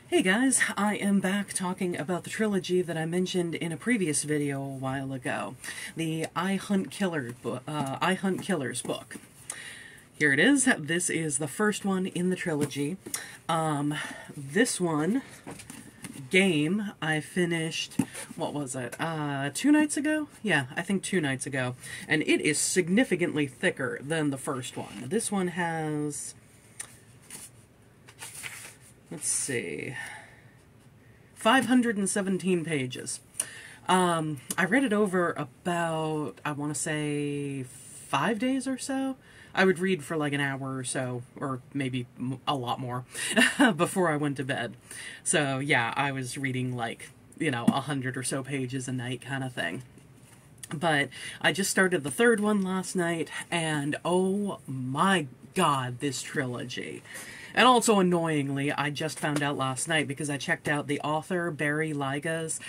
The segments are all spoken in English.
Hey guys, I am back talking about the trilogy that I mentioned in a previous video a while ago. The I Hunt Killers book. Here it is. This is the first one in the trilogy. This one, game, I finished, what was it, 2 nights ago? Yeah, I think 2 nights ago. And it is significantly thicker than the first one. This one has, let's see, 517 pages. I read it over about, I want to say, 5 days or so. I would read for like an hour or so, or maybe a lot more, before I went to bed. So yeah, I was reading like, 100 or so pages a night kind of thing. But I just started the third one last night, and oh my god, this trilogy. And also, annoyingly, I just found out last night, because I checked out the author, Barry Lyga's,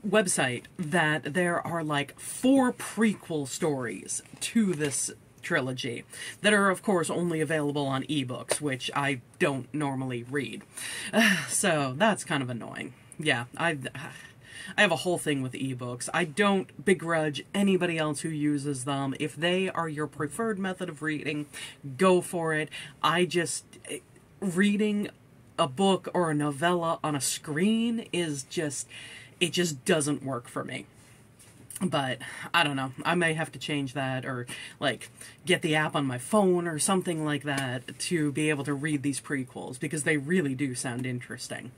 website, that there are like 4 prequel stories to this trilogy that are, of course, only available on ebooks, which I don't normally read. So that's kind of annoying. Yeah, I have a whole thing with ebooks. I don't begrudge anybody else who uses them. If they are your preferred method of reading, go for it. Reading a book or a novella on a screen is it just doesn't work for me. But, I don't know, I may have to change that, or, like, get the app on my phone or something like that to be able to read these prequels, because they really do sound interesting.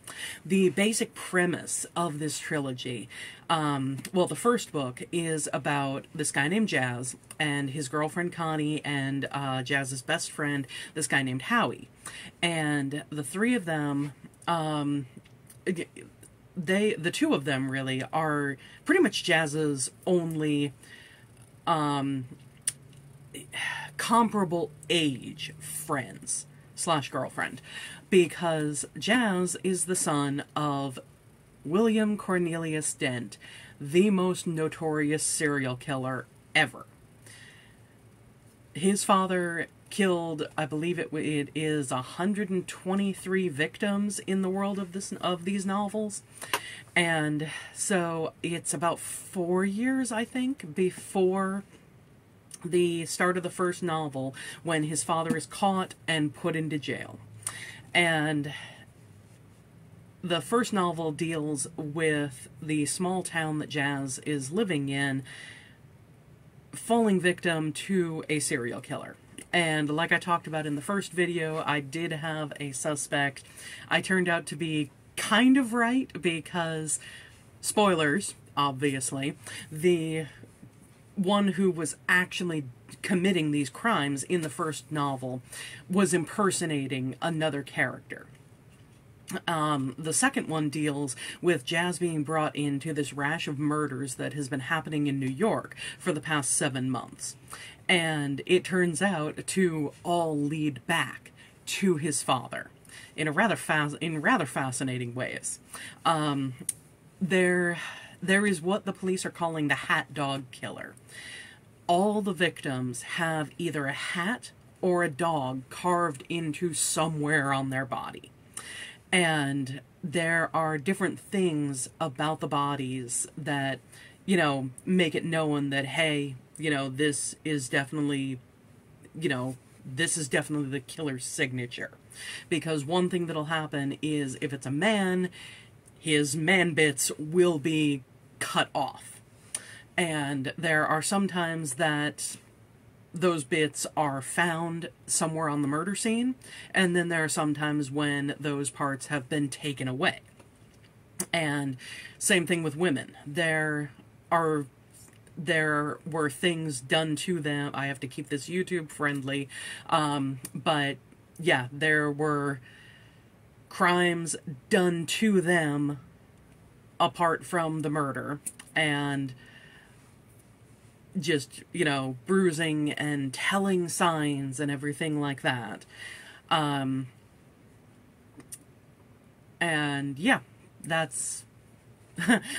The basic premise of this trilogy, well, the first book is about this guy named Jazz, and his girlfriend Connie, and Jazz's best friend, this guy named Howie. And the three of them, the two of them really are pretty much Jazz's only comparable age friends / girlfriend, because Jazz is the son of William Cornelius Dent, the most notorious serial killer ever. His father killed, I believe it is 123 victims in the world of these novels. And so it's about 4 years, I think, before the start of the first novel, when his father is caught and put into jail. And the first novel deals with the small town that Jazz is living in falling victim to a serial killer. And like I talked about in the first video, I did have a suspect. I turned out to be kind of right, because, spoilers, obviously, the one who was actually committing these crimes in the first novel was impersonating another character. The second one deals with Jazz being brought into this rash of murders that has been happening in New York for the past 7 months. And it turns out to all lead back to his father in rather fascinating ways. There is what the police are calling the hat dog killer. All the victims have either a hat or a dog carved into somewhere on their body. And there are different things about the bodies that, make it known that, hey, this is definitely, the killer's signature. Because one thing that'll happen is, if it's a man, his man bits will be cut off. And there are some times that those bits are found somewhere on the murder scene, and then there are some times when those parts have been taken away. And same thing with women. There were things done to them. I have to keep this YouTube friendly, but yeah, there were crimes done to them apart from the murder, and just, bruising and telling signs and everything like that. And yeah, that's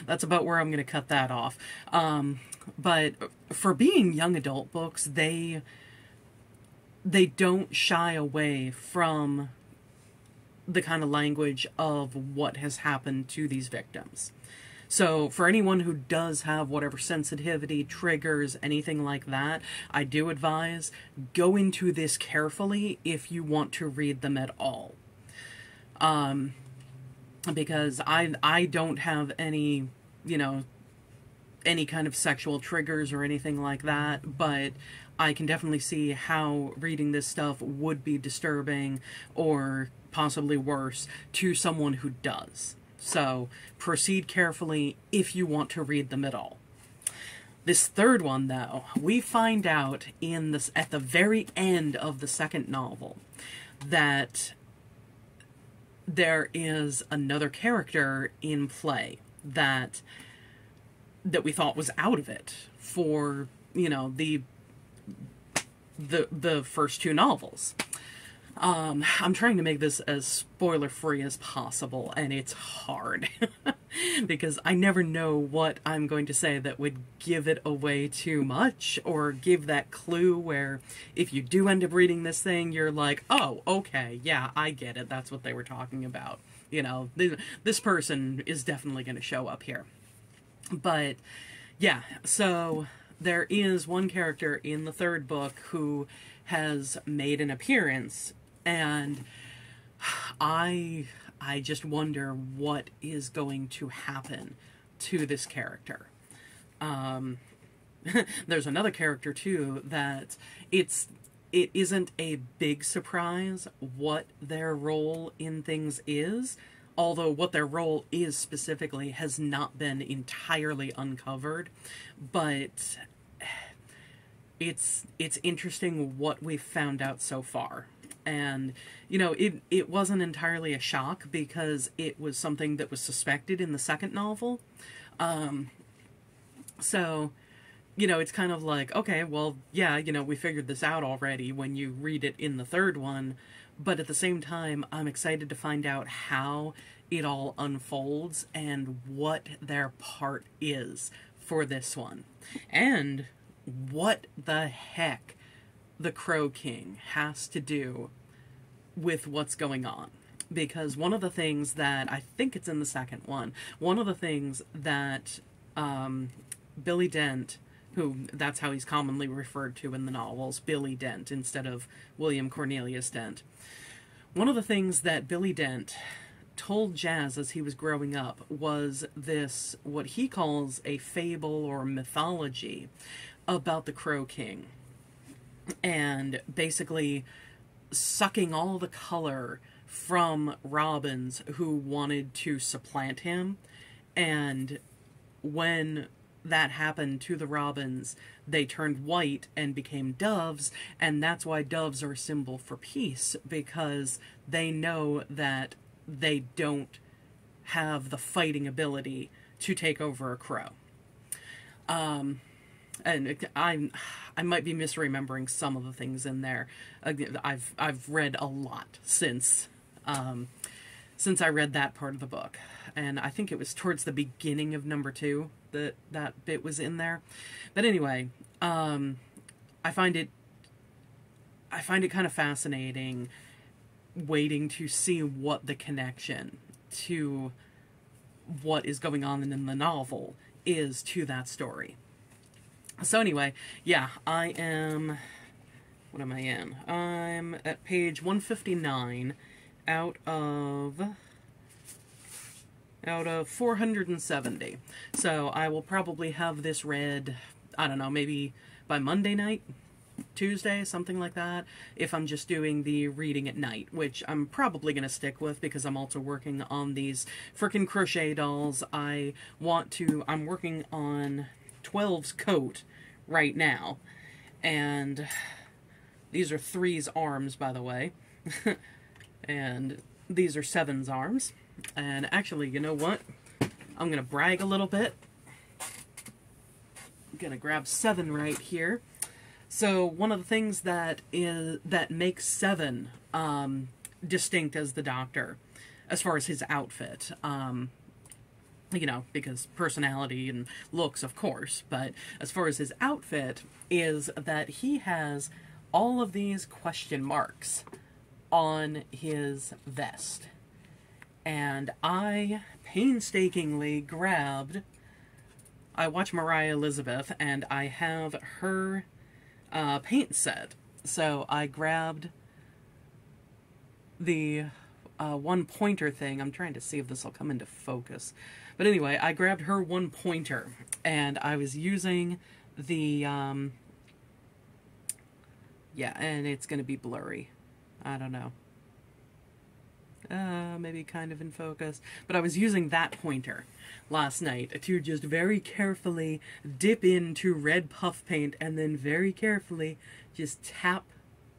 about where I'm going to cut that off. But for being young adult books, they don't shy away from the kind of language of what has happened to these victims. So for anyone who does have whatever sensitivity, triggers, anything like that, I do advise go into this carefully if you want to read them at all. Because I don't have any, you know, any kind of sexual triggers or anything like that, but I can definitely see how reading this stuff would be disturbing or possibly worse to someone who does. So proceed carefully if you want to read them at all. This third one, though, we find out at the very end of the second novel that there is another character in play that we thought was out of it for, you know, the first two novels. I'm trying to make this as spoiler-free as possible, and it's hard. Because I never know what I'm going to say that would give it away too much, or give that clue where if you do end up reading this thing, you're like, oh, okay, yeah, I get it, that's what they were talking about. You know, this person is definitely going to show up here. But, yeah, so there is one character in the third book who has made an appearance, and I just wonder what is going to happen to this character. There's another character, too, that it isn't a big surprise what their role in things is, although what their role is specifically has not been entirely uncovered. But it's interesting what we've found out so far. And, you know, it wasn't entirely a shock because it was something that was suspected in the second novel. So, you know, it's kind of like, okay, well, yeah, you know, we figured this out already when you read it in the third one. But at the same time, I'm excited to find out how it all unfolds and what their part is for this one. And what the heck the Crow King has to do with what's going on. Because one of the things that, I think it's in the second one, one of the things that Billy Dent, who that's how he's commonly referred to in the novels, Billy Dent instead of William Cornelius Dent. One of the things that Billy Dent told Jazz as he was growing up was this, what he calls a fable or mythology about the Crow King. And basically sucking all the color from robins who wanted to supplant him. And when that happened to the robins, they turned white and became doves, and that's why doves are a symbol for peace, because they know that they don't have the fighting ability to take over a crow. And I might be misremembering some of the things in there. I've read a lot since I read that part of the book, and I think it was towards the beginning of number 2 that bit was in there. But anyway, I find it kind of fascinating waiting to see what the connection to what is going on in the novel is to that story. So anyway, yeah, I am... What am I in? I'm at page 159 out of 470. So I will probably have this read, I don't know, maybe by Monday night, Tuesday, something like that, if I'm just doing the reading at night, which I'm probably going to stick with because I'm also working on these frickin' crochet dolls. I'm working on 12's coat right now, and these are 3's arms, by the way, and these are 7's arms. And actually, you know what? I'm going to brag a little bit. I'm going to grab 7 right here. So one of the things that makes 7 distinct as the Doctor, as far as his outfit, you know, because personality and looks, of course, but as far as his outfit, is that he has all of these question marks on his vest. And I painstakingly grabbed... I watch Mariah Elizabeth, and I have her paint set. So I grabbed the one pointer thing. I'm trying to see if this will come into focus. But anyway, I grabbed her one pointer, and I was using the... yeah, and it's going to be blurry. I don't know. Maybe kind of in focus. But I was using that pointer last night to just very carefully dip into red puff paint and then very carefully just tap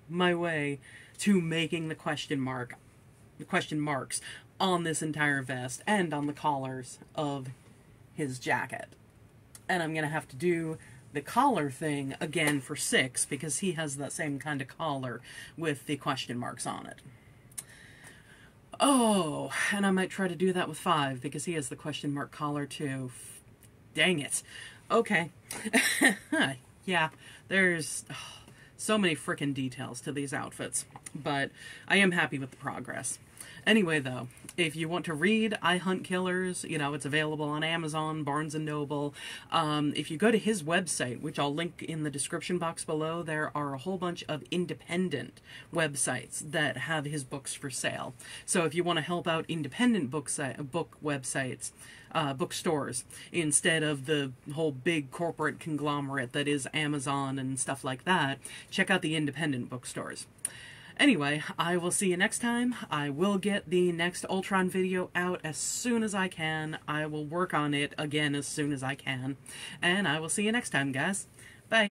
my way to making the question marks on this entire vest and on the collars of his jacket. And I'm going to have to do the collar thing again for 6 because he has that same kind of collar with the question marks on it. Oh, and I might try to do that with 5 because he has the question mark collar too. Dang it. Okay. Yeah, there's so many frickin' details to these outfits, but I am happy with the progress. Anyway, though, if you want to read I Hunt Killers, you know, it's available on Amazon, Barnes & Noble. If you go to his website, which I'll link in the description box below, there are a whole bunch of independent websites that have his books for sale. So if you want to help out independent book websites, bookstores, instead of the whole big corporate conglomerate that is Amazon and stuff like that, check out the independent bookstores. Anyway, I will see you next time. I will get the next Ultron video out as soon as I can. I will work on it again as soon as I can. And I will see you next time, guys.